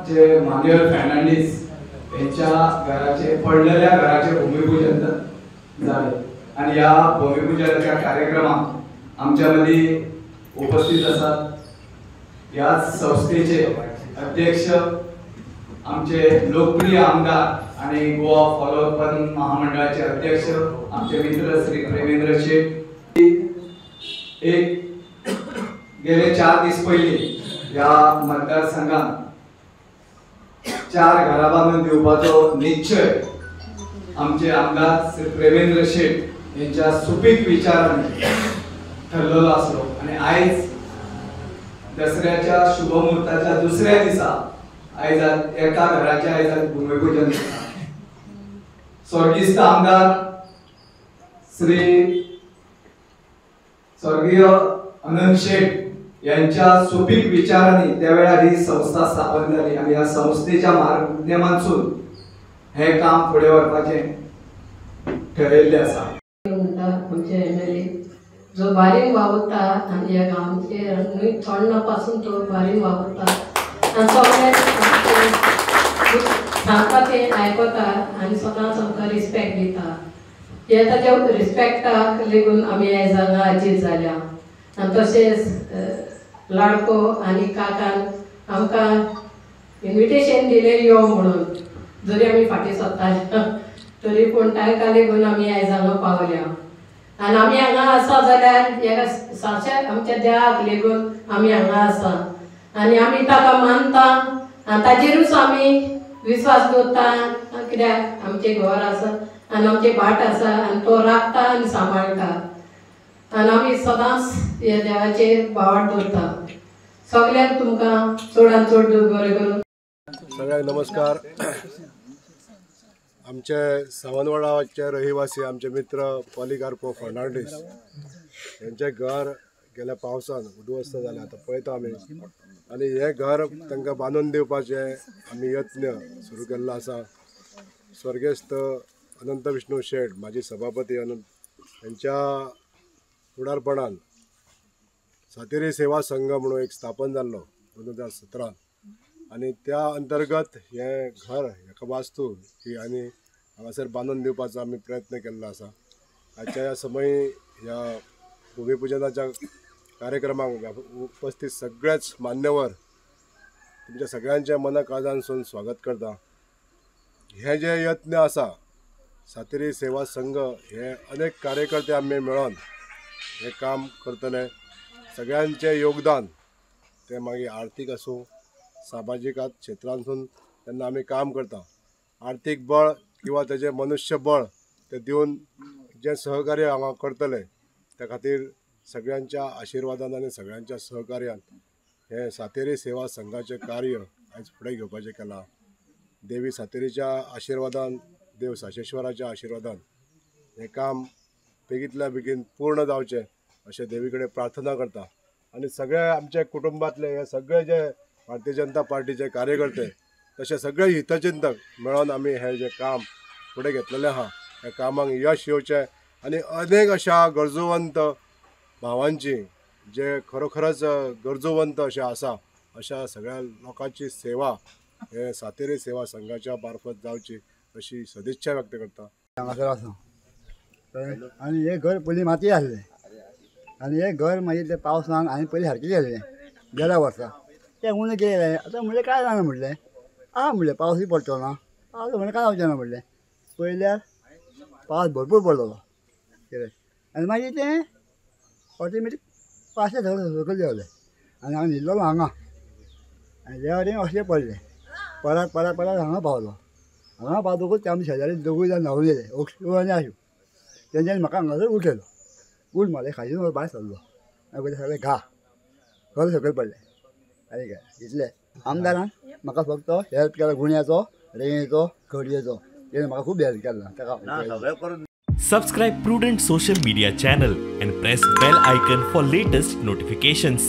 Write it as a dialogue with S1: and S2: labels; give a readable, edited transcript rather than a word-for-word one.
S1: जे मान्युअल फर्नांडिस यांच्या घराचे पडलेल्या घराचे भूमिपूजन झाले आणि या भूमिपूजनाच्या कार्यक्रमात आमच्यामध्ये उपस्थित असतात या संस्थेचे अध्यक्ष आमचे लोकप्रिय आमदार आणि गोवा फॉलोअप महामंडळाचे अध्यक्ष आमचे मित्र श्री प्रेमेंद्र शेठ। एक गेले 4 दिवस पहिले या मतदारसंघात 4 घरा बांधून दिवपाचो निश्चय आमचे आमदार श्री प्रेमेंद्र शेठ यांच्या सुपीक विचाराने ठरलेलो असलो आणि आज दसऱ्याच्या शुभमुहूर्ताच्या दुसऱ्या दिवसा आज एका घराच्या आज भूमिपूजन स्वर्गीय आमदार श्री स्वर्गीय अनंत शेठ यांच्या सुपीक विचाराने त्यावेळा ही संस्था स्थापन झाली आणि या संस्थेच्या माध्यमातून हे काम पुढे वरपाचे ठरलेले असा।
S2: आमचे एमएलए जो बारीक वावरता आणि या गांवचे तोंडापासून तो बारीक वावरता आणि सगळे सांगता ते आयकता आणि स्वतः आमकां रिस्पेक्ट दिता। हे ताच्या रिस्पेक्टाक लागून आमी आयज हांगा हाजीर जाल्या आणि तशेंच लाडको आनी काकान आमकां इन्विटेशन दिलें यो म्हणून जरी आमी फाटीं सरताले तरी पूण तांकां लागून आमी आयज हांगा पावल्या आनी आमी हांगा आसा जाल्यार ह्या सारशे आमच्या देवाक लागून आमी हांगा आसा आनी आमी ताका मानता आनी ताजेरूच आमी विश्वास दवरता कित्याक आमचें घर आसा आनी आमचें भाट आसा आनी तो राखता आनी सांबाळटा आनी आमी सदांच ह्या देवाचेर वावर दवरता। सगळ्यांक तुमकां चडांत चड बरें करून।
S3: सगळ्यांक नमस्कार। आमचे सावंतवाडाचे रहिवासी आमचे मित्र पॉलिकार्पो फर्नांडीस यांचे घर गेल्या पावसान उद्ध्वस्त जालें आतां पळयता आमी आनी हे घर तांकां बांदून दिवपाचे आमी यत्न सुरू केल्लो आसा। स्वर्गेस्त अनंत विष्णू शेठ माजी सभापती अनंत यांच्या फुडारपणान सातेरी सेवा संघ म्हणून एक स्थापन जाल्लो 2017 आणि त्या अंतर्गत हे घर हेका वास्तू ही आनी हांगासर बांदून दिवपाचो आमी प्रयत्न केल्लो आसा। आजच्या ह्या समयी ह्या भूमिपूजनाच्या कार्यक्रमाक उपस्थित सगळेच मान्यवर तुमच्या सगळ्यांच्या मन काळजांसून स्वागत करता। हे जे यत्न आसा सातेरी सेवा संघ हे अनेक कार्यकर्ते आमी मेळोन हे काम करतले। सगळ्यांचे योगदान ते मागीर आर्थीक आसूं सामाजिक क्षेत्रांतून तेन्ना आमी काम करता। आर्थीक बळ किंवा तेजे मनुष्य बळ ते दिवन जे सहकार्य हांगा करतले त्या खातीर सगळ्यांच्या आशिर्वादान आनी सगळ्यांच्या सहकार्यान हे सातेरी सेवा संघाचे कार्य आयज फुडें घेवपाचें केलां। देवी सातेरीच्या आशिर्वादान देव साशेश्वराच्या आशिर्वादान हे काम बेगींतल्या बेगीन पूर्ण जावचें अशें देवी कडेन प्रार्थना करता आनी सगळे आमचे कुटुंबातले हे सगळे जे भारतीय जनता पार्टीचे कार्यकर्ते तसे सगळे हितचिंतक मेळोन आमी हे जे काम फुडें घेतलेलें आहा ह्या कामाक यश येवचें आनी अनेक अशा गरजूवंत भावांची जे खरोखरच गरजूवंत अशे आसा अशा सगळ्या लोकांची सेवा हे सातेरी सेवा संघाच्या मार्फत जावची अशी सदिच्छा व्यक्त करता।
S4: आनी हे घर पयलीं माती आसलें आनी हे घर मागीर ते पावसान आनी पयलीं सारकें केलें गेल्या वर्सा तें उणें केलें। आतां म्हणलें काय जाणा म्हणलें म्हणलें पावसूय पडटलो ना पावस म्हणलें काय जावचें ना म्हणलें पयल्यार पावस भरपूर पडलेलो केलें आनी मागीर तें ऑटोमॅटीक पावसाचें सगळें सकयल देंवलें आनी हांव न्हिदलेलो हांगा आनी त्या वटेन अशें पडलें पडत पडत पडत हांगा पावलो। हांगा पावतकूच ते आमी शेजारी दोगूय जाण न्हांवलेले ओक्सू आनी आशू तेंच्यांनी म्हाका हांगासर उठयलो उठ मारलें खाजेन भायर सरलो आनी सगळें घा घर सकयल पडलें आनी काय इतलें। आमदारान म्हाका फक्त हेल्प केला गुण्याचो रेंवेचो खडयेचो तेणें म्हाका खूब हेल्प केला ताका।
S5: Subscribe Prudent social media channel and press bell icon for latest notifications.